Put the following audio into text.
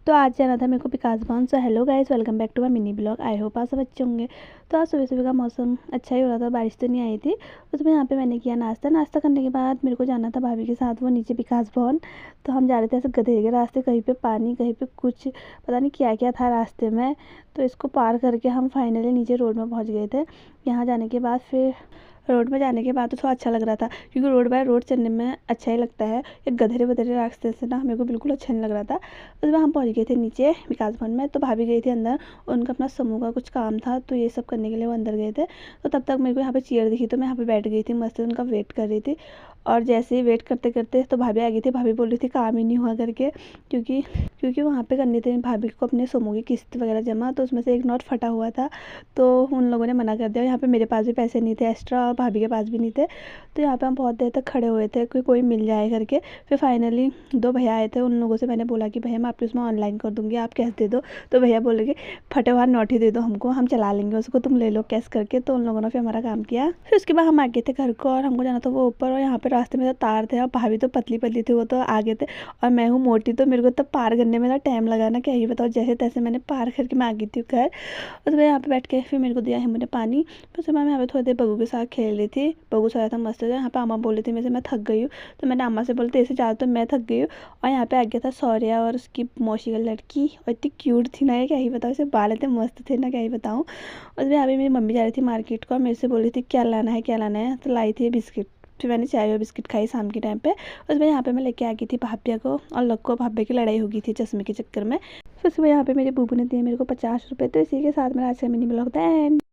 तो आज जाना था मेरे को Vikas Bhavan. So hello guys, welcome back to my mini blog. I hope आप सब अच्छे होंगे। तो आज सुबह सुबह का मौसम अच्छा ही हो रहा था, बारिश तो नहीं आई थी। उसमें यहाँ पे मैंने किया नाश्ता करने के बाद मेरे को जाना था भाभी के साथ वो नीचे विकास भवन। तो हम जा रहे थे ऐसे गधे के रास्ते, कहीं पे पानी कहीं पे कुछ, पता नहीं क्या क्या था रास्ते में। तो इसको पार करके हम फाइनली नीचे रोड में पहुँच गए थे। यहाँ जाने के बाद फिर रोड में जाने के बाद तो थोड़ा अच्छा लग रहा था, क्योंकि रोड बाय रोड चलने में अच्छा ही लगता है। एक गधेरे बधेरे रास्ते से ना मेरे को बिल्कुल अच्छा नहीं लग रहा था। उसमें हम पहुंच गए थे नीचे विकास भवन में। तो भाभी गई थी अंदर, उनका अपना समूह का कुछ काम था, तो ये सब करने के लिए वो अंदर गए थे। तो तब तक मेरे को यहाँ पे चेयर दिखी, तो मैं यहाँ पे बैठ गई थी, मस्त उनका वेट कर रही थी। और जैसे ही वेट करते करते तो भाभी आ गई थी। भाभी बोल रही थी काम ही नहीं हुआ करके, क्योंकि क्योंकि वहाँ पे करनी थी भाभी को अपने समूह की किस्त वगैरह जमा। तो उसमें से एक नोट फटा हुआ था, तो उन लोगों ने मना कर दिया। यहाँ पे मेरे पास भी पैसे नहीं थे एक्स्ट्रा, और भाभी के पास भी नहीं थे। तो यहाँ पे हम बहुत देर तक खड़े हुए थे कि कोई मिल जाए करके। फिर फाइनली दो भैया आए थे, उन लोगों से मैंने बोला कि भैया मैं आपके उसमें ऑनलाइन कर दूँगी, आप कैश दे दो। तो भैया बोले कि फटे हुआ नोट ही दे दो हमको, हम चला लेंगे उसको, तुम ले लो कैश करके। तो उन लोगों ने फिर हमारा काम किया। फिर उसके बाद हम आ गए थे घर को, और हमको जाना था वो ऊपर। और यहाँ पे रास्ते में तो तार थे, और भाभी तो पतली पतली थी, वो तो आगे थे, और मैं हूँ मोटी। तो मेरे को तब पार करने में टाइम लगा ना, क्या ही बताओ। जैसे तैसे मैंने पार करके मैं आ गई थी घर। उसमें यहाँ पे बैठ के फिर मेरे को दिया है मुझे पानी। फिर सुबह मैं यहाँ पे थोड़ी देर बगू के साथ खेल रही थी। बगू सोया था मस्त। यहाँ पे अम्मा बोल रही थी मेरे से मैं थक गई हूँ। तो मैंने अम्मा से बोला तेरे से ज़्यादा तो मैं थक गई हूँ। और यहाँ पे आ गया था सौर्या और उसकी मौसी का लड़की, और इतनी क्यूट थी ना, ये क्या ही बताओ। इसे बाल इतने मस्त थे ना, क्या ही बताऊँ। उसमें यहाँ पे मेरी मम्मी जा रही थी मार्केट को, और मेरे से बोल रही थी क्या लाना है क्या लाना है। तो लाई थी बिस्किट। फिर मैंने चाय और बिस्किट खाई शाम के टाइम पे। उसमें यहाँ पे मैं लेके आ गई थी भाभ्या को, और लग को भाभ्या की लड़ाई हो गई थी चश्मे के चक्कर में। फिर सुबह यहाँ पे मेरे बूबू ने दिए मेरे को 50 रुपये। तो इसी के साथ मेरा आज का मिनी ब्लॉग था एंड।